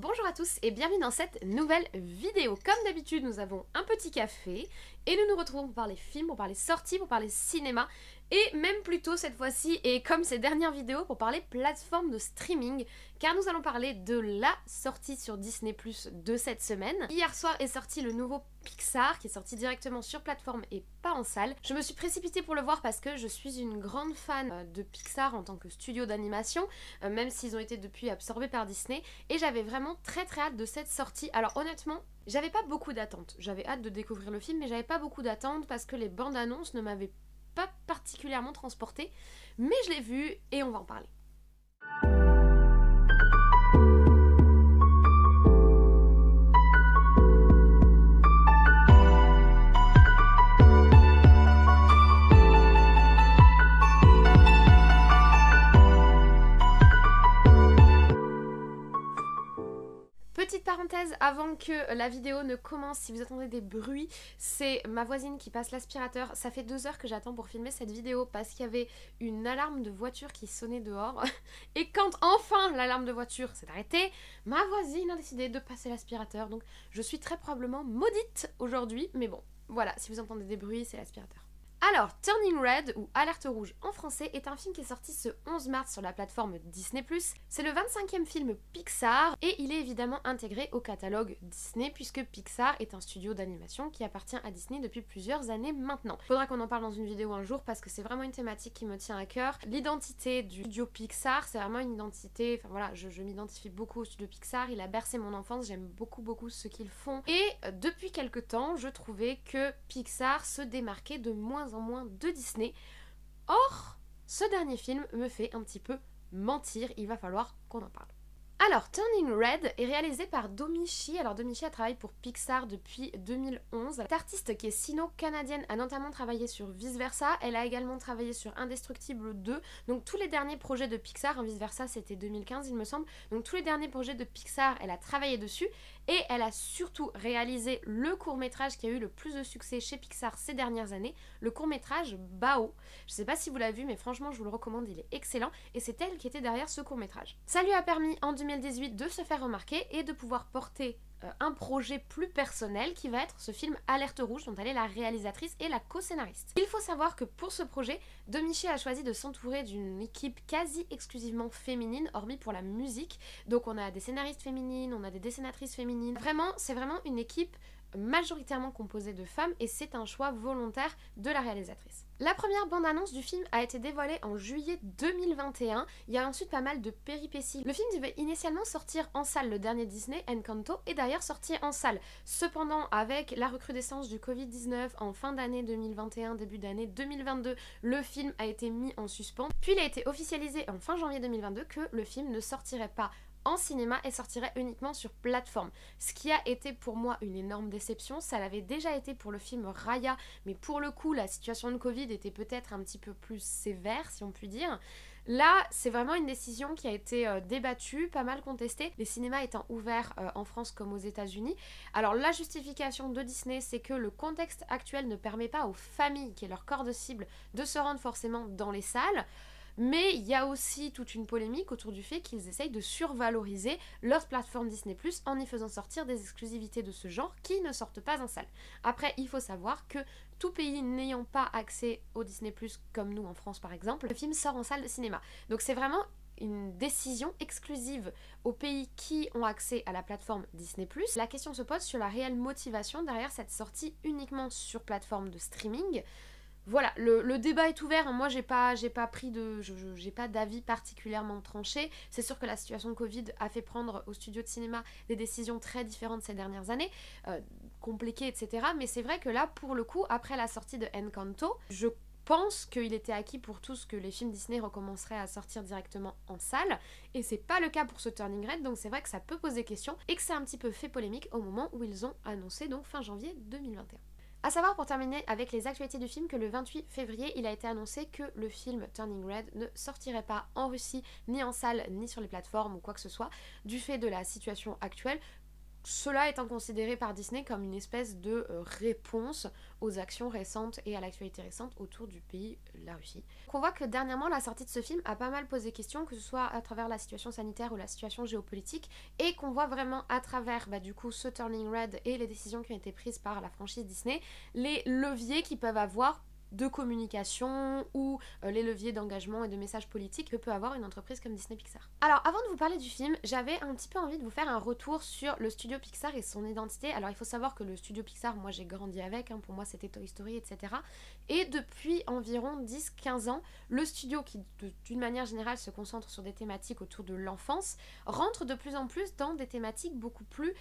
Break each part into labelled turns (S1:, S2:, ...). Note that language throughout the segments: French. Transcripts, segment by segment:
S1: Bonjour à tous et bienvenue dans cette nouvelle vidéo. Comme d'habitude, nous avons un petit café et nous nous retrouvons pour parler films, pour parler sorties, pour parler cinéma et même plutôt cette fois-ci, et comme ces dernières vidéos, pour parler plateforme de streaming, car nous allons parler de la sortie sur Disney+ de cette semaine. Hier soir est sorti le nouveau Pixar qui est sorti directement sur plateforme et pas en salle. Je me suis précipitée pour le voir parce que je suis une grande fan de Pixar en tant que studio d'animation, même s'ils ont été depuis absorbés par Disney, et j'avais vraiment très hâte de cette sortie. Alors honnêtement, j'avais pas beaucoup d'attentes. J'avais hâte de découvrir le film, mais j'avais pas beaucoup d'attentes parce que les bandes annonces ne m'avaient pas particulièrement transportée, mais je l'ai vu et on va en parler. Petite parenthèse avant que la vidéo ne commence, si vous entendez des bruits, c'est ma voisine qui passe l'aspirateur. Ça fait 2 heures que j'attends pour filmer cette vidéo parce qu'il y avait une alarme de voiture qui sonnait dehors. Et quand enfin l'alarme de voiture s'est arrêtée, ma voisine a décidé de passer l'aspirateur. Donc je suis très probablement maudite aujourd'hui, mais bon, voilà, si vous entendez des bruits, c'est l'aspirateur. Alors, Turning Red, ou Alerte Rouge en français, est un film qui est sorti ce 11 mars sur la plateforme Disney+. C'est le 25e film Pixar et il est évidemment intégré au catalogue Disney puisque Pixar est un studio d'animation qui appartient à Disney depuis plusieurs années maintenant. Faudra qu'on en parle dans une vidéo un jour parce que c'est vraiment une thématique qui me tient à cœur. L'identité du studio Pixar, c'est vraiment une identité, enfin voilà, je m'identifie beaucoup au studio Pixar, il a bercé mon enfance, j'aime beaucoup ce qu'ils font. Et depuis quelques temps, je trouvais que Pixar se démarquait de moins en moins de Disney. Or, ce dernier film me fait un petit peu mentir, il va falloir qu'on en parle. Alors, Turning Red est réalisé par Domichi. Alors, Domichi a travaillé pour Pixar depuis 2011. Cette artiste qui est sino-canadienne a notamment travaillé sur Vice Versa. Elle a également travaillé sur Indestructible 2. Donc, tous les derniers projets de Pixar, Vice Versa c'était 2015 il me semble. Donc, tous les derniers projets de Pixar, elle a travaillé dessus. Et elle a surtout réalisé le court-métrage qui a eu le plus de succès chez Pixar ces dernières années, le court-métrage Bao. Je sais pas si vous l'avez vu, mais franchement, je vous le recommande, il est excellent. Et c'est elle qui était derrière ce court-métrage. Ça lui a permis en 2018 de se faire remarquer et de pouvoir porter un projet plus personnel qui va être ce film Alerte Rouge dont elle est la réalisatrice et la co-scénariste. Il faut savoir que pour ce projet, Domichi a choisi de s'entourer d'une équipe quasi exclusivement féminine, hormis pour la musique. Donc on a des scénaristes féminines, on a des dessinatrices féminines. Vraiment, c'est vraiment une équipe majoritairement composée de femmes et c'est un choix volontaire de la réalisatrice. La première bande-annonce du film a été dévoilée en juillet 2021. Il y a ensuite pas mal de péripéties. Le film devait initialement sortir en salle, le dernier Disney, Encanto, est d'ailleurs sorti en salle. Cependant, avec la recrudescence du Covid-19 en fin d'année 2021, début d'année 2022, le film a été mis en suspens. Puis il a été officialisé en fin janvier 2022 que le film ne sortirait pas en cinéma et sortirait uniquement sur plateforme. Ce qui a été pour moi une énorme déception, ça l'avait déjà été pour le film Raya, mais pour le coup la situation de Covid était peut-être un petit peu plus sévère si on peut dire. Là, c'est vraiment une décision qui a été débattue, pas mal contestée, les cinémas étant ouverts en France comme aux États-Unis. Alors la justification de Disney, c'est que le contexte actuel ne permet pas aux familles, qui est leur corps de cible, de se rendre forcément dans les salles. Mais il y a aussi toute une polémique autour du fait qu'ils essayent de survaloriser leur plateforme Disney+, en y faisant sortir des exclusivités de ce genre qui ne sortent pas en salle. Après, il faut savoir que tout pays n'ayant pas accès au Disney+, comme nous en France par exemple, le film sort en salle de cinéma. Donc c'est vraiment une décision exclusive aux pays qui ont accès à la plateforme Disney+. La question se pose sur la réelle motivation derrière cette sortie uniquement sur plateforme de streaming. Voilà, le débat est ouvert, moi j'ai pas d'avis particulièrement tranché. C'est sûr que la situation de Covid a fait prendre aux studios de cinéma des décisions très différentes ces dernières années, compliquées, etc. Mais c'est vrai que là, pour le coup, après la sortie de Encanto, je pense qu'il était acquis pour tous que les films Disney recommenceraient à sortir directement en salle, et c'est pas le cas pour ce Turning Red, donc c'est vrai que ça peut poser question, et que c'est un petit peu fait polémique au moment où ils ont annoncé, donc fin janvier 2021. A savoir pour terminer avec les actualités du film que le 28 février il a été annoncé que le film Turning Red ne sortirait pas en Russie ni en salle ni sur les plateformes ou quoi que ce soit du fait de la situation actuelle. cela étant considéré par Disney comme une espèce de réponse aux actions récentes et à l'actualité récente autour du pays, la Russie. Donc on voit que dernièrement, la sortie de ce film a pas mal posé question, que ce soit à travers la situation sanitaire ou la situation géopolitique, et qu'on voit vraiment à travers du coup ce Turning Red et les décisions qui ont été prises par la franchise Disney, les leviers qu'ils peuvent avoir de communication ou les leviers d'engagement et de messages politiques que peut avoir une entreprise comme Disney Pixar. Alors avant de vous parler du film, j'avais un petit peu envie de vous faire un retour sur le studio Pixar et son identité. Alors il faut savoir que le studio Pixar, moi j'ai grandi avec, pour moi c'était Toy Story, etc. Et depuis environ 10-15 ans, le studio qui d'une manière générale se concentre sur des thématiques autour de l'enfance, rentre de plus en plus dans des thématiques beaucoup plus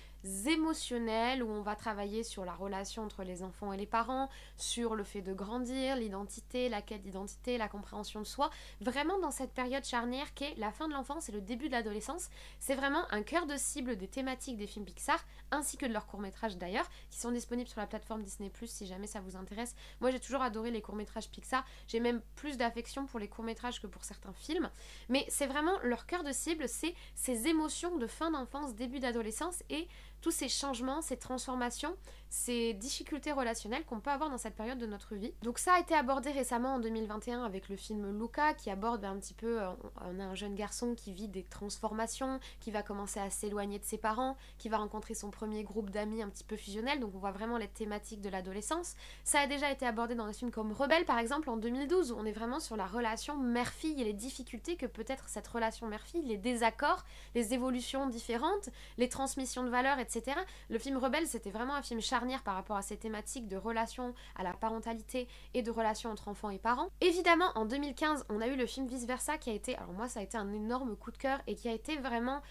S1: émotionnelles, où on va travailler sur la relation entre les enfants et les parents, sur le fait de grandir, l'identité, la quête d'identité, la compréhension de soi, vraiment dans cette période charnière qu'est la fin de l'enfance et le début de l'adolescence. C'est vraiment un cœur de cible des thématiques des films Pixar, ainsi que de leurs courts-métrages d'ailleurs, qui sont disponibles sur la plateforme Disney+, si jamais ça vous intéresse. Moi j'ai toujours adoré les courts-métrages Pixar, j'ai même plus d'affection pour les courts-métrages que pour certains films, mais c'est vraiment leur cœur de cible, c'est ces émotions de fin d'enfance, début d'adolescence et tous ces changements, ces transformations, ces difficultés relationnelles qu'on peut avoir dans cette période de notre vie. Donc ça a été abordé récemment en 2021 avec le film Luca, qui aborde un petit peu, on a un jeune garçon qui vit des transformations, qui va commencer à s'éloigner de ses parents, qui va rencontrer son premier groupe d'amis un petit peu fusionnel, donc on voit vraiment les thématiques de l'adolescence. Ça a déjà été abordé dans des films comme Rebelle par exemple en 2012, où on est vraiment sur la relation mère-fille et les difficultés que peut être cette relation mère-fille, les désaccords, les évolutions différentes, les transmissions de valeurs, etc. Le film Rebelle, c'était vraiment un film charnière par rapport à ces thématiques de relation à la parentalité et de relations entre enfants et parents. Évidemment, en 2015, on a eu le film Vice Versa qui a été, alors moi ça a été un énorme coup de cœur et qui a été vraiment...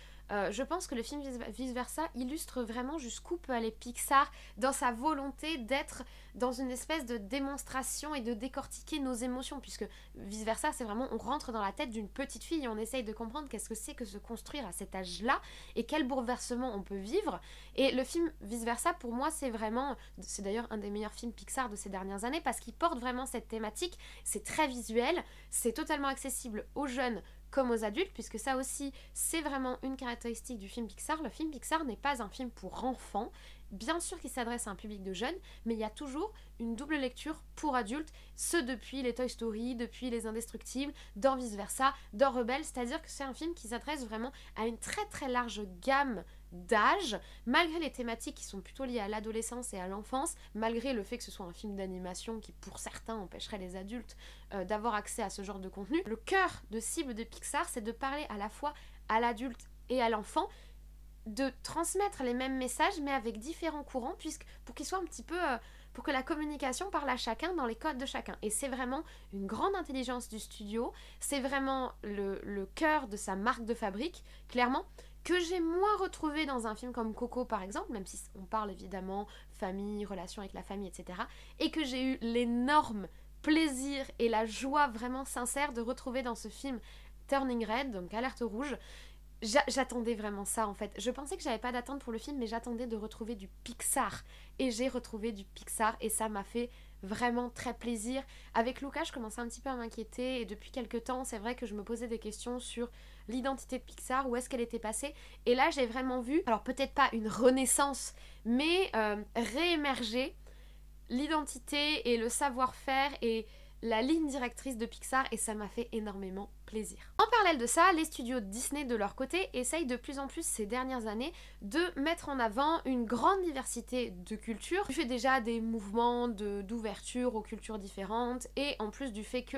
S1: je pense que le film Vice Versa illustre vraiment jusqu'où peut aller Pixar dans sa volonté d'être dans une espèce de démonstration et de décortiquer nos émotions, puisque Vice Versa c'est vraiment on rentre dans la tête d'une petite fille et on essaye de comprendre qu'est-ce que c'est que se construire à cet âge-là et quel bouleversement on peut vivre. Et le film Vice Versa pour moi c'est vraiment, c'est d'ailleurs un des meilleurs films Pixar de ces dernières années parce qu'il porte vraiment cette thématique, c'est très visuel, c'est totalement accessible aux jeunes comme aux adultes, puisque ça aussi, c'est vraiment une caractéristique du film Pixar. Le film Pixar n'est pas un film pour enfants. Bien sûr qu'il s'adresse à un public de jeunes, mais il y a toujours une double lecture pour adultes, ce depuis les Toy Story, depuis les Indestructibles, dans Vice Versa, dans Rebelle, c'est-à-dire que c'est un film qui s'adresse vraiment à une très très large gamme d'âge, malgré les thématiques qui sont plutôt liées à l'adolescence et à l'enfance, malgré le fait que ce soit un film d'animation qui pour certains empêcherait les adultes d'avoir accès à ce genre de contenu. Le cœur de cible de Pixar, c'est de parler à la fois à l'adulte et à l'enfant, de transmettre les mêmes messages mais avec différents courants, puisque pour qu'ils soient un petit peu pour que la communication parle à chacun dans les codes de chacun. Et c'est vraiment une grande intelligence du studio, c'est vraiment le cœur de sa marque de fabrique, clairement, que j'ai moins retrouvé dans un film comme Coco par exemple, même si on parle évidemment famille, relation avec la famille, etc. Et que j'ai eu l'énorme plaisir et la joie vraiment sincère de retrouver dans ce film Turning Red, donc Alerte Rouge. J'attendais vraiment ça en fait. Je pensais que j'avais pas d'attente pour le film, mais j'attendais de retrouver du Pixar. Et j'ai retrouvé du Pixar et ça m'a fait vraiment très plaisir. Avec Luca, je commençais un petit peu à m'inquiéter et depuis quelques temps, c'est vrai que je me posais des questions sur l'identité de Pixar, où est-ce qu'elle était passée. Et là, j'ai vraiment vu, alors peut-être pas une renaissance, mais réémerger l'identité et le savoir-faire et la ligne directrice de Pixar et ça m'a fait énormément plaisir. En parallèle de ça, les studios Disney de leur côté essayent de plus en plus ces dernières années de mettre en avant une grande diversité de cultures. Du fait déjà des mouvements d'ouverture aux cultures différentes et en plus du fait que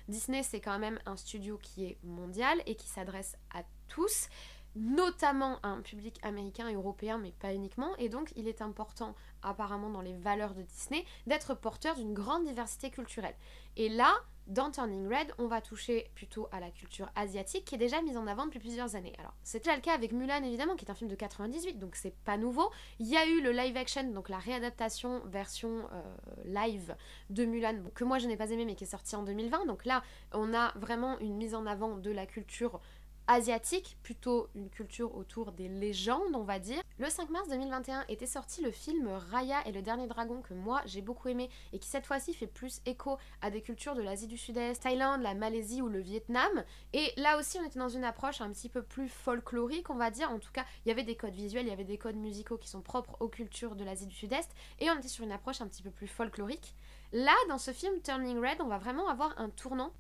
S1: Disney c'est quand même un studio qui est mondial et qui s'adresse à tous, notamment à un public américain et européen, mais pas uniquement, et donc il est important, apparemment dans les valeurs de Disney, d'être porteur d'une grande diversité culturelle. Et là, dans Turning Red, on va toucher plutôt à la culture asiatique qui est déjà mise en avant depuis plusieurs années. Alors, c'est déjà le cas avec Mulan évidemment, qui est un film de 98, donc c'est pas nouveau. Il y a eu le live action, donc la réadaptation version live de Mulan, que moi je n'ai pas aimé mais qui est sorti en 2020, donc là on a vraiment une mise en avant de la culture asiatique, plutôt une culture autour des légendes, on va dire. Le 5 mars 2021 était sorti le film Raya et le dernier dragon que moi j'ai beaucoup aimé et qui cette fois-ci fait plus écho à des cultures de l'Asie du Sud-Est, Thaïlande, la Malaisie ou le Vietnam. Et là aussi on était dans une approche un petit peu plus folklorique, on va dire. En tout cas, il y avait des codes visuels, il y avait des codes musicaux qui sont propres aux cultures de l'Asie du Sud-Est et on était sur une approche un petit peu plus folklorique. Là, dans ce film Turning Red, on va vraiment avoir un tournant.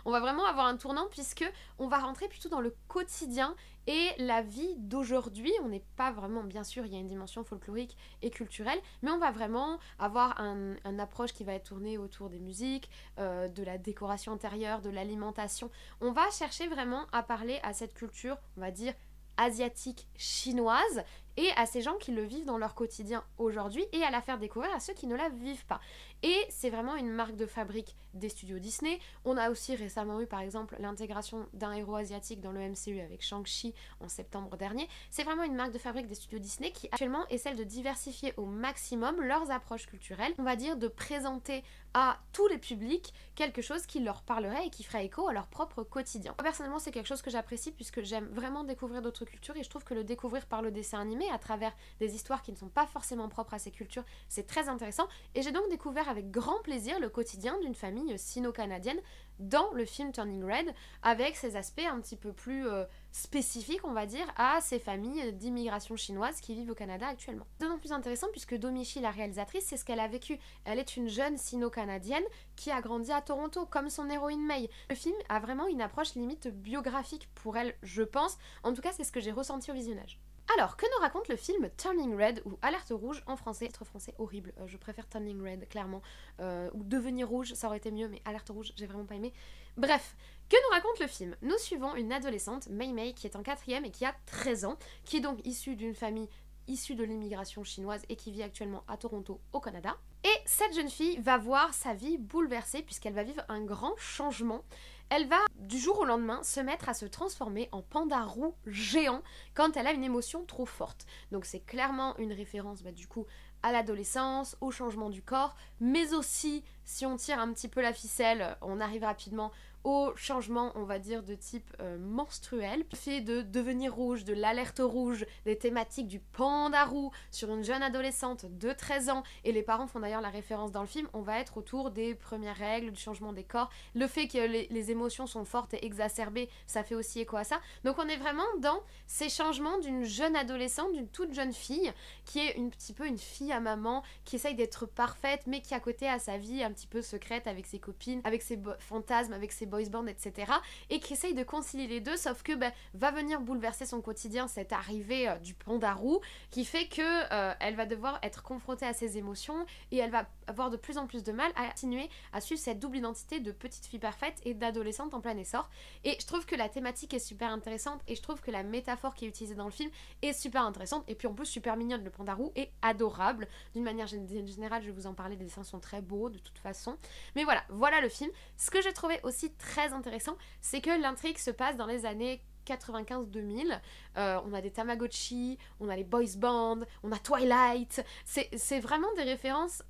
S1: On va vraiment avoir un tournant puisque on va rentrer plutôt dans le quotidien et la vie d'aujourd'hui. On n'est pas vraiment, bien sûr, il y a une dimension folklorique et culturelle, mais on va vraiment avoir une approche qui va être tournée autour des musiques, de la décoration intérieure, de l'alimentation. On va chercher vraiment à parler à cette culture, on va dire, asiatique chinoise et à ces gens qui le vivent dans leur quotidien aujourd'hui et à la faire découvrir à ceux qui ne la vivent pas. Et c'est vraiment une marque de fabrique des studios Disney. On a aussi récemment eu par exemple l'intégration d'un héros asiatique dans le MCU avec Shang-Chi en septembre dernier. C'est vraiment une marque de fabrique des studios Disney qui actuellement essaie de diversifier au maximum leurs approches culturelles, on va dire de présenter à tous les publics quelque chose qui leur parlerait et qui ferait écho à leur propre quotidien. Moi, personnellement, c'est quelque chose que j'apprécie puisque j'aime vraiment découvrir d'autres cultures et je trouve que le découvrir par le dessin animé à travers des histoires qui ne sont pas forcément propres à ces cultures, c'est très intéressant. Et j'ai donc découvert avec grand plaisir le quotidien d'une famille sino-canadienne dans le film Turning Red, avec ses aspects un petit peu plus spécifiques, on va dire, à ces familles d'immigration chinoise qui vivent au Canada actuellement. C'est d'autant plus intéressant puisque Domichi, la réalisatrice, c'est ce qu'elle a vécu. Elle est une jeune sino-canadienne qui a grandi à Toronto, comme son héroïne Mei. Le film a vraiment une approche limite biographique pour elle, je pense. En tout cas, c'est ce que j'ai ressenti au visionnage. Alors, que nous raconte le film Turning Red ou Alerte rouge en français? Titre français horrible, je préfère Turning Red clairement, ou Devenir rouge, ça aurait été mieux, mais Alerte rouge, j'ai vraiment pas aimé. Bref, que nous raconte le film? Nous suivons une adolescente, Mei Mei, qui est en 4e et qui a 13 ans, qui est donc issue d'une famille issue de l'immigration chinoise et qui vit actuellement à Toronto, au Canada. Et cette jeune fille va voir sa vie bouleversée puisqu'elle va vivre un grand changement. Elle va, du jour au lendemain, se mettre à se transformer en panda roux géant quand elle a une émotion trop forte. Donc c'est clairement une référence du coup à l'adolescence, au changement du corps, mais aussi, si on tire un petit peu la ficelle, on arrive rapidement au changement, on va dire, de type menstruel. Le fait de devenir rouge, de l'alerte rouge, des thématiques du panda roux sur une jeune adolescente de 13 ans, et les parents font d'ailleurs la référence dans le film, on va être autour des premières règles, du changement des corps, le fait que les émotions sont fortes et exacerbées, ça fait aussi écho à ça. Donc on est vraiment dans ces changements d'une jeune adolescente, d'une toute jeune fille, qui est un petit peu une fille à maman, qui essaye d'être parfaite, mais qui à côté a sa vie un petit peu secrète avec ses copines, avec ses fantasmes, avec ses boys band, etc. et qui essaye de concilier les deux, sauf que va venir bouleverser son quotidien cette arrivée du panda roux qui fait que elle va devoir être confrontée à ses émotions et elle va avoir de plus en plus de mal à continuer à suivre cette double identité de petite fille parfaite et d'adolescente en plein essor. Et je trouve que la thématique est super intéressante et je trouve que la métaphore qui est utilisée dans le film est super intéressante et puis en plus super mignonne. Le panda roux est adorable d'une manière générale, je vais vous en parler, les dessins sont très beaux de toute façon, mais voilà le film. Ce que j'ai trouvé aussi très intéressant, c'est que l'intrigue se passe dans les années 95-2000, on a des Tamagotchi, on a les boys band, on a Twilight, c'est vraiment des références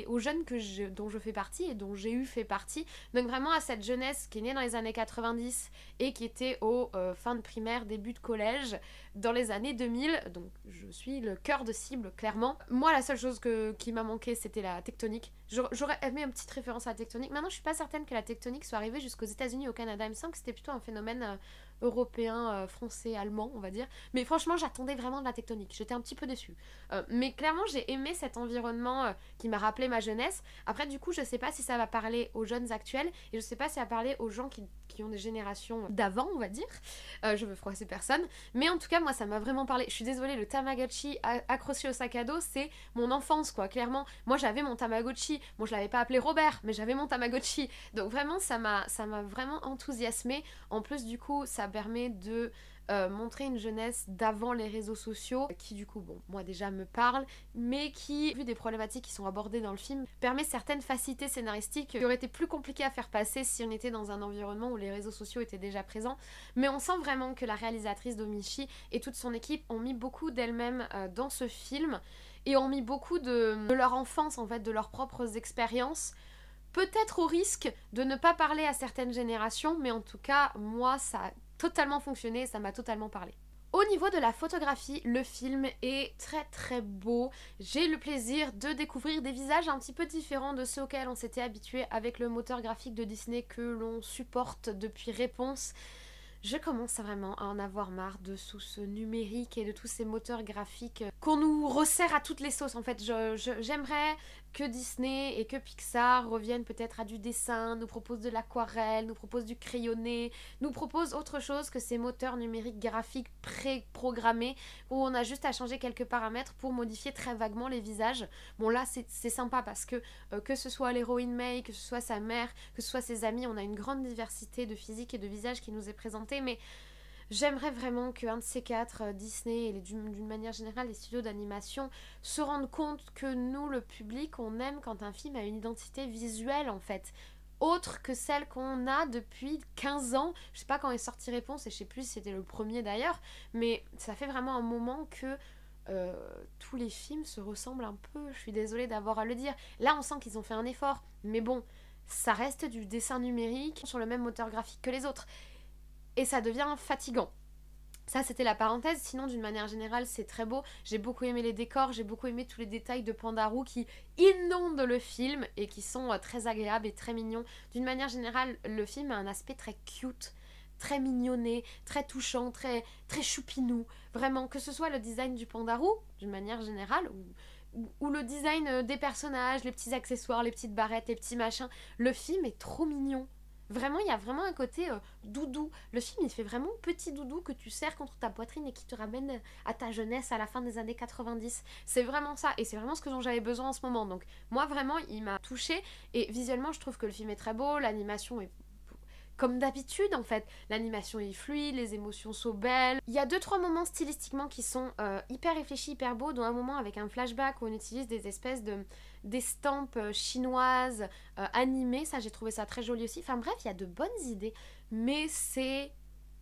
S1: aux jeunes dont je fais partie et dont j'ai fait partie, donc vraiment à cette jeunesse qui est née dans les années 90 et qui était aux fin de primaire, début de collège, dans les années 2000, donc je suis le cœur de cible clairement. Moi la seule chose qui m'a manqué c'était la tectonique, j'aurais aimé une petite référence à la tectonique, maintenant je suis pas certaine que la tectonique soit arrivée jusqu'aux États-Unis et au Canada, il me semble que c'était plutôt un phénomène européen, français, allemand, on va dire. Mais franchement, j'attendais vraiment de la tectonique. J'étais un petit peu déçue. Mais clairement, j'ai aimé cet environnement qui m'a rappelé ma jeunesse. Après, du coup, je sais pas si ça va parler aux jeunes actuels et je sais pas si ça va parler aux gens qui ont des générations d'avant, on va dire. Je veux froisser personne. Mais en tout cas, moi, ça m'a vraiment parlé. Je suis désolée, le Tamagotchi accroché au sac à dos, c'est mon enfance, quoi. Clairement, moi, j'avais mon Tamagotchi. Bon, je l'avais pas appelé Robert, mais j'avais mon Tamagotchi. Donc vraiment, ça m'a vraiment enthousiasmée. En plus, du coup, ça permet de montrer une jeunesse d'avant les réseaux sociaux qui du coup, bon, moi déjà me parle, mais qui, vu des problématiques qui sont abordées dans le film, permet certaines facilités scénaristiques qui auraient été plus compliquées à faire passer si on était dans un environnement où les réseaux sociaux étaient déjà présents. Mais on sent vraiment que la réalisatrice Domichi et toute son équipe ont mis beaucoup d'elles-mêmes dans ce film et ont mis beaucoup de leur enfance, en fait, de leurs propres expériences. Peut-être au risque de ne pas parler à certaines générations, mais en tout cas, moi, ça a totalement fonctionné et ça m'a totalement parlé. Au niveau de la photographie, le film est très très beau. J'ai eu le plaisir de découvrir des visages un petit peu différents de ceux auxquels on s'était habitué avec le moteur graphique de Disney que l'on supporte depuis Réponse. Je commence vraiment à en avoir marre de tout ce numérique et de tous ces moteurs graphiques qu'on nous resserre à toutes les sauces. En fait, j'aimerais que Disney et que Pixar reviennent peut-être à du dessin, nous proposent de l'aquarelle, nous proposent du crayonné, nous proposent autre chose que ces moteurs numériques graphiques pré-programmés où on a juste à changer quelques paramètres pour modifier très vaguement les visages. Bon là, c'est sympa parce que ce soit l'héroïne May, que ce soit sa mère, que ce soit ses amis, on a une grande diversité de physique et de visage qui nous est présentée, mais j'aimerais vraiment qu'un de ces quatre, Disney et d'une manière générale les studios d'animation, se rendent compte que nous, le public, on aime quand un film a une identité visuelle en fait. Autre que celle qu'on a depuis 15 ans. Je sais pas quand est sorti Réponse et je sais plus si c'était le premier d'ailleurs, mais ça fait vraiment un moment que tous les films se ressemblent un peu. Je suis désolée d'avoir à le dire. Là, on sent qu'ils ont fait un effort, mais bon, ça reste du dessin numérique sur le même moteur graphique que les autres. Et ça devient fatigant. Ça, c'était la parenthèse. Sinon, d'une manière générale, c'est très beau. J'ai beaucoup aimé les décors, j'ai beaucoup aimé tous les détails de Pandharou qui inondent le film et qui sont très agréables et très mignons. D'une manière générale, le film a un aspect très cute, très mignonné, très touchant, très choupinou. Vraiment, que ce soit le design du Pandharou, d'une manière générale, ou le design des personnages, les petits accessoires, les petites barrettes, les petits machins, le film est trop mignon. Vraiment, il y a vraiment un côté doudou. Le film, il fait vraiment petit doudou que tu serres contre ta poitrine et qui te ramène à ta jeunesse à la fin des années 90. C'est vraiment ça. Et c'est vraiment ce que dont j'avais besoin en ce moment. Donc, moi, vraiment, il m'a touchée. Et visuellement, je trouve que le film est très beau. L'animation est comme d'habitude en fait, l'animation est fluide, les émotions sont belles. Il y a 2-3 moments stylistiquement qui sont hyper réfléchis, hyper beaux, dont un moment avec un flashback où on utilise des espèces d'estampes chinoises animées, ça j'ai trouvé ça très joli aussi. Enfin bref, il y a de bonnes idées, mais c'est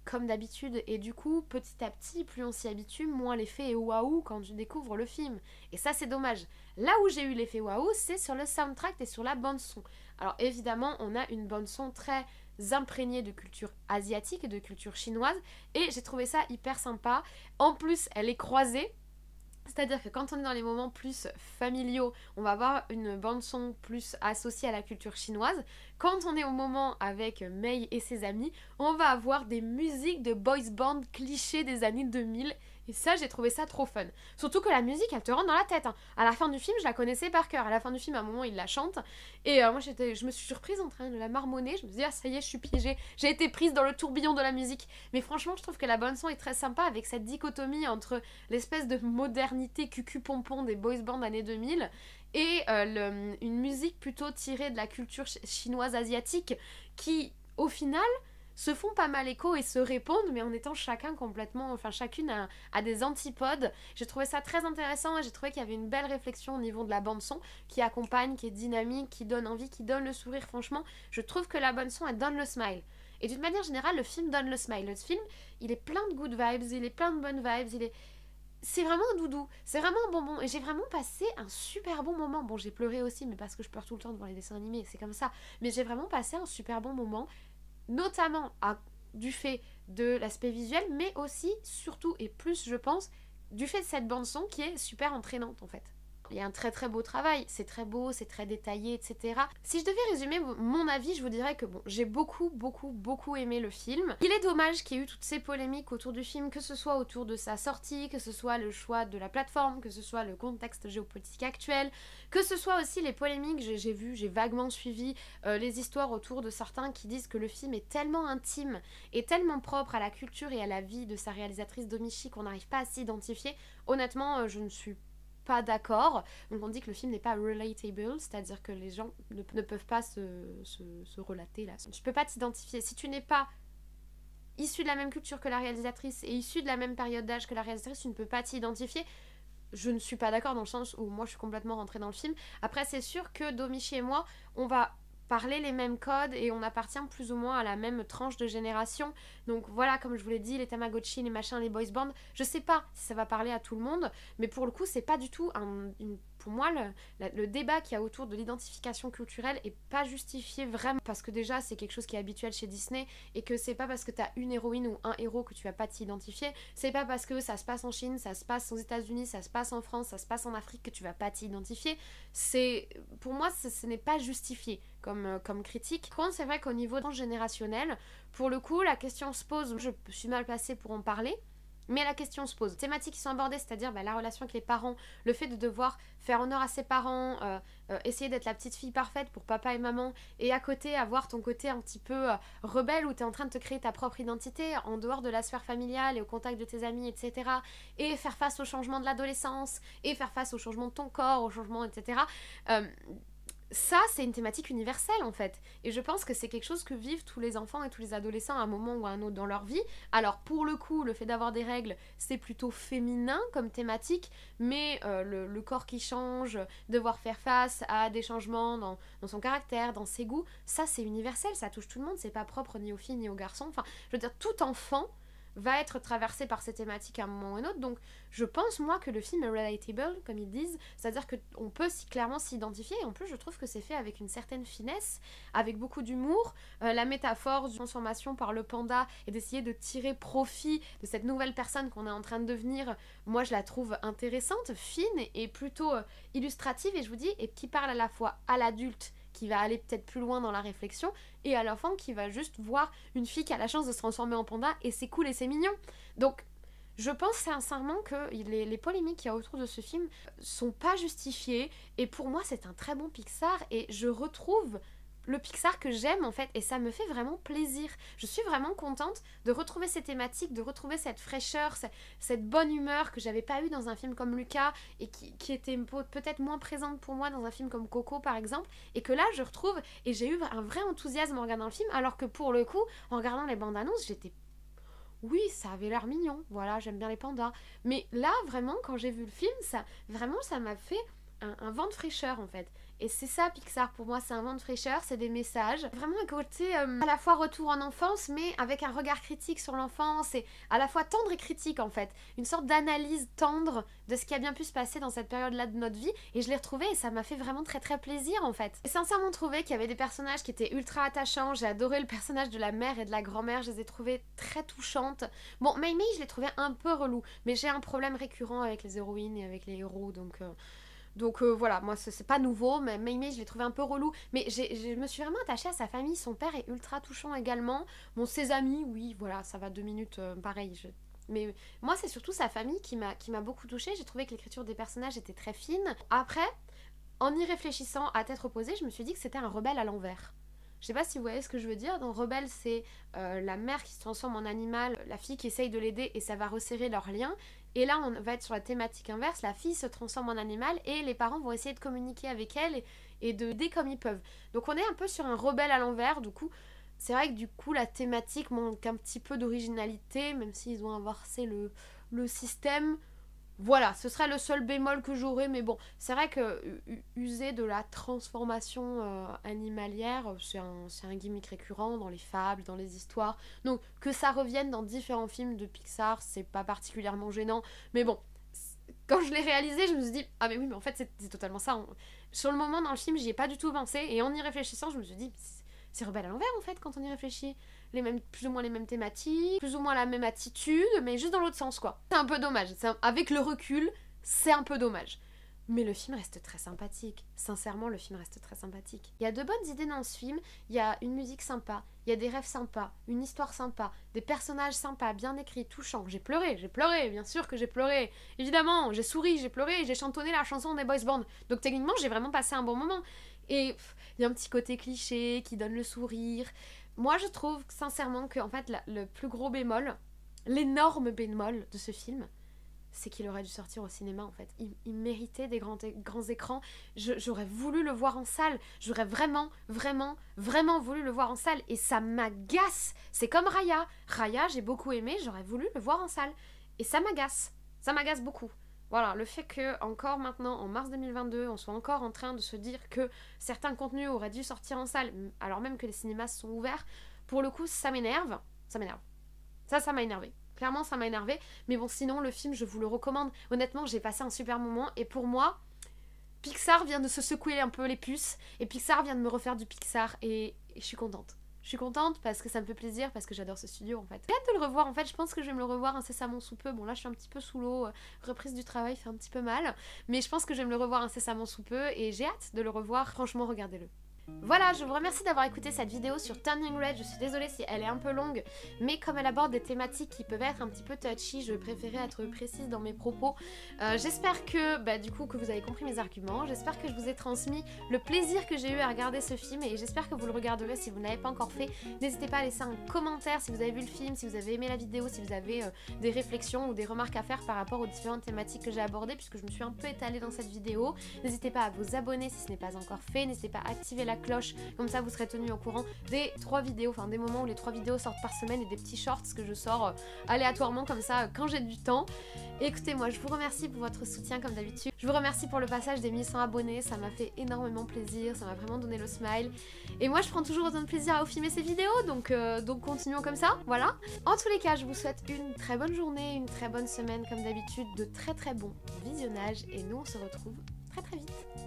S1: comme d'habitude et du coup petit à petit plus on s'y habitue, moins l'effet est waouh quand tu découvres le film. Et ça c'est dommage. Là où j'ai eu l'effet waouh, c'est sur le soundtrack et sur la bande son. Alors évidemment on a une bande son très imprégnée de culture asiatique et de culture chinoise et j'ai trouvé ça hyper sympa. En plus elle est croisée, c'est-à-dire que quand on est dans les moments plus familiaux, on va avoir une bande son plus associée à la culture chinoise. Quand on est au moment avec Mei et ses amis, on va avoir des musiques de boys band clichés des années 2000. Et ça, j'ai trouvé ça trop fun. Surtout que la musique, elle te rentre dans la tête. Hein. À la fin du film, je la connaissais par cœur. À la fin du film, à un moment, il la chante. Et moi, je me suis surprise en train de la marmonner. Je me suis dit, ah, ça y est, je suis piégée. J'ai été prise dans le tourbillon de la musique. Mais franchement, je trouve que la bande son est très sympa avec cette dichotomie entre l'espèce de modernité cucu-pompon des boys bands années 2000 et une musique plutôt tirée de la culture chinoise asiatique qui, au final, se font pas mal écho et se répondent, mais en étant chacun complètement, enfin chacune a des antipodes. J'ai trouvé ça très intéressant et j'ai trouvé qu'il y avait une belle réflexion au niveau de la bande son qui accompagne, qui est dynamique, qui donne envie, qui donne le sourire. Franchement, je trouve que la bande son, elle donne le smile. Et d'une manière générale, le film donne le smile. Le film, il est plein de good vibes, il est plein de bonnes vibes, c'est vraiment un doudou, c'est vraiment un bonbon et j'ai vraiment passé un super bon moment. Bon, j'ai pleuré aussi, mais parce que je pleure tout le temps devant les dessins animés, c'est comme ça. Mais j'ai vraiment passé un super bon moment, notamment du fait de l'aspect visuel, mais aussi, surtout et plus, je pense, du fait de cette bande-son qui est super entraînante en fait. Il y a un très très beau travail, c'est très beau, c'est très détaillé, etc. Si je devais résumer mon avis, je vous dirais que bon, j'ai beaucoup aimé le film. Il est dommage qu'il y ait eu toutes ces polémiques autour du film, que ce soit autour de sa sortie, que ce soit le choix de la plateforme, que ce soit le contexte géopolitique actuel, que ce soit aussi les polémiques, j'ai vaguement suivi les histoires autour de certains qui disent que le film est tellement intime et tellement propre à la culture et à la vie de sa réalisatrice Domichi qu'on n'arrive pas à s'identifier. Honnêtement, je ne suis pas d'accord. Donc on dit que le film n'est pas relatable, c'est-à-dire que les gens ne peuvent pas se relater là. Tu peux pas t'identifier. Si tu n'es pas issu de la même culture que la réalisatrice et issu de la même période d'âge que la réalisatrice, tu ne peux pas t'identifier. Je ne suis pas d'accord dans le sens où moi je suis complètement rentrée dans le film. Après c'est sûr que Domichi et moi, on va parler les mêmes codes et on appartient plus ou moins à la même tranche de génération. Donc voilà, comme je vous l'ai dit, les Tamagotchi, les machins, les boys bands, je sais pas si ça va parler à tout le monde, mais pour le coup, c'est pas du tout une pour moi, le débat qu'il y a autour de l'identification culturelle est pas justifié vraiment, parce que déjà c'est quelque chose qui est habituel chez Disney, et que c'est pas parce que t'as une héroïne ou un héros que tu vas pas t'identifier, c'est pas parce que ça se passe en Chine, ça se passe aux États-Unis, ça se passe en France, ça se passe en Afrique que tu vas pas t'identifier. Pour moi, ce n'est pas justifié comme critique. Par contre, c'est vrai qu'au niveau transgénérationnel, pour le coup, la question se pose, je suis mal placée pour en parler, mais la question se pose. Les thématiques qui sont abordées, c'est-à-dire la relation avec les parents, le fait de devoir faire honneur à ses parents, essayer d'être la petite fille parfaite pour papa et maman, et à côté avoir ton côté un petit peu rebelle où tu es en train de te créer ta propre identité en dehors de la sphère familiale et au contact de tes amis, etc. Et faire face au changement de l'adolescence, et faire face au changement de ton corps, au changement, etc. Ça, c'est une thématique universelle en fait. Et je pense que c'est quelque chose que vivent tous les enfants et tous les adolescents à un moment ou à un autre dans leur vie. Alors pour le coup, le fait d'avoir des règles, c'est plutôt féminin comme thématique, mais le corps qui change, devoir faire face à des changements dans son caractère, dans ses goûts, ça c'est universel, ça touche tout le monde, c'est pas propre ni aux filles ni aux garçons. Enfin, je veux dire, tout enfant va être traversé par ces thématiques à un moment ou à un autre. Donc je pense moi que le film est relatable, comme ils disent, c'est-à-dire qu'on peut clairement s'identifier, et en plus je trouve que c'est fait avec une certaine finesse, avec beaucoup d'humour. La métaphore de transformation par le panda et d'essayer de tirer profit de cette nouvelle personne qu'on est en train de devenir, moi je la trouve intéressante, fine et plutôt illustrative, et je vous dis, et qui parle à la fois à l'adulte qui va aller peut-être plus loin dans la réflexion, et à l'enfant qui va juste voir une fille qui a la chance de se transformer en panda, et c'est cool et c'est mignon. Donc je pense sincèrement que les polémiques qu'il y a autour de ce film sont pas justifiées, et pour moi c'est un très bon Pixar, et je retrouve le Pixar que j'aime en fait, et ça me fait vraiment plaisir. Je suis vraiment contente de retrouver ces thématiques, de retrouver cette fraîcheur, cette bonne humeur que j'avais pas eu dans un film comme Luca, et qui était peut-être moins présente pour moi dans un film comme Coco par exemple, et que là je retrouve, et j'ai eu un vrai enthousiasme en regardant le film, alors que pour le coup, en regardant les bandes annonces, j'étais... Oui, ça avait l'air mignon, voilà, j'aime bien les pandas. Mais là, vraiment, quand j'ai vu le film, ça m'a fait un vent de fraîcheur en fait. Et c'est ça Pixar pour moi, c'est un vent de fraîcheur, c'est des messages. Vraiment un côté à la fois retour en enfance, mais avec un regard critique sur l'enfance, et à la fois tendre et critique en fait. Une sorte d'analyse tendre de ce qui a bien pu se passer dans cette période-là de notre vie. Et je l'ai retrouvé et ça m'a fait vraiment très très plaisir en fait. J'ai sincèrement trouvé qu'il y avait des personnages qui étaient ultra attachants. J'ai adoré le personnage de la mère et de la grand-mère, je les ai trouvées très touchantes. Bon, Mei Mei, je l'ai trouvé un peu relou, mais j'ai un problème récurrent avec les héroïnes et avec les héros, donc voilà, moi c'est pas nouveau, mais Mei Mei je l'ai trouvé un peu relou, mais je me suis vraiment attachée à sa famille, son père est ultra touchant également, bon ses amis, oui voilà, ça va 2 minutes, pareil, mais moi c'est surtout sa famille qui m'a beaucoup touchée, j'ai trouvé que l'écriture des personnages était très fine. Après, en y réfléchissant à tête reposée, je me suis dit que c'était un rebelle à l'envers. Je sais pas si vous voyez ce que je veux dire. Dans Rebelle, c'est la mère qui se transforme en animal, la fille qui essaye de l'aider et ça va resserrer leurs liens. Et là, on va être sur la thématique inverse. La fille se transforme en animal et les parents vont essayer de communiquer avec elle et de l'aider comme ils peuvent. Donc on est un peu sur un rebelle à l'envers. Du coup, c'est vrai que du coup, la thématique manque un petit peu d'originalité, même s'ils ont inversé le système. Voilà, ce serait le seul bémol que j'aurais, mais bon, c'est vrai que user de la transformation animalière, c'est un gimmick récurrent dans les fables, dans les histoires. Donc, que ça revienne dans différents films de Pixar, c'est pas particulièrement gênant. Mais bon, quand je l'ai réalisé, je me suis dit, ah mais oui, mais en fait, c'est totalement ça. Sur le moment, dans le film, j'y ai pas du tout pensé, et en y réfléchissant, je me suis dit, c'est rebelle à l'envers, en fait, quand on y réfléchit. Plus ou moins les mêmes thématiques, plus ou moins la même attitude, mais juste dans l'autre sens quoi. C'est un peu dommage, avec le recul, c'est un peu dommage. Mais le film reste très sympathique. Sincèrement, le film reste très sympathique. Il y a de bonnes idées dans ce film, il y a une musique sympa, il y a des rêves sympas, une histoire sympa, des personnages sympas, bien écrits, touchants. J'ai pleuré, bien sûr que j'ai pleuré. Évidemment, j'ai souri, j'ai pleuré, j'ai chantonné la chanson des boys band. Donc techniquement, j'ai vraiment passé un bon moment. Et il y a un petit côté cliché qui donne le sourire. Moi, je trouve sincèrement que en fait, le plus gros bémol, l'énorme bémol de ce film, c'est qu'il aurait dû sortir au cinéma en fait. Il méritait des grands écrans. J'aurais voulu le voir en salle. J'aurais vraiment voulu le voir en salle. Et ça m'agace. C'est comme Raya. Raya, j'ai beaucoup aimé. J'aurais voulu le voir en salle. Et ça m'agace. Ça m'agace beaucoup. Voilà, le fait que, encore maintenant, en mars 2022, on soit encore en train de se dire que certains contenus auraient dû sortir en salle, alors même que les cinémas sont ouverts, pour le coup, ça m'énerve. Ça m'énerve. Ça m'a énervé. Clairement, ça m'a énervé. Mais bon, sinon, le film, je vous le recommande. Honnêtement, j'ai passé un super moment. Et pour moi, Pixar vient de se secouer un peu les puces et Pixar vient de me refaire du Pixar et je suis contente. Je suis contente parce que ça me fait plaisir, parce que j'adore ce studio en fait. J'ai hâte de le revoir en fait, je pense que je vais me le revoir incessamment sous peu. Bon là je suis un petit peu sous l'eau, reprise du travail fait un petit peu mal, mais je pense que je vais me le revoir incessamment sous peu et j'ai hâte de le revoir, franchement regardez-le. Voilà, je vous remercie d'avoir écouté cette vidéo sur Turning Red. Je suis désolée si elle est un peu longue, mais comme elle aborde des thématiques qui peuvent être un petit peu touchy, je préférais être précise dans mes propos. J'espère que, du coup, que vous avez compris mes arguments. J'espère que je vous ai transmis le plaisir que j'ai eu à regarder ce film et j'espère que vous le regarderez si vous ne l'avez pas encore fait. N'hésitez pas à laisser un commentaire si vous avez vu le film, si vous avez aimé la vidéo, si vous avez des réflexions ou des remarques à faire par rapport aux différentes thématiques que j'ai abordées, puisque je me suis un peu étalée dans cette vidéo. N'hésitez pas à vous abonner si ce n'est pas encore fait. N'hésitez pas à activer la cloche, comme ça vous serez tenu au courant des 3 vidéos, enfin des moments où les 3 vidéos sortent par semaine et des petits shorts que je sors aléatoirement comme ça quand j'ai du temps. Et écoutez, moi je vous remercie pour votre soutien comme d'habitude. Je vous remercie pour le passage des 1100 abonnés, ça m'a fait énormément plaisir, ça m'a vraiment donné le smile. Et moi je prends toujours autant de plaisir à vous filmer ces vidéos, donc continuons comme ça, voilà. En tous les cas, je vous souhaite une très bonne journée, une très bonne semaine comme d'habitude, de très très bons visionnages et nous on se retrouve très très vite.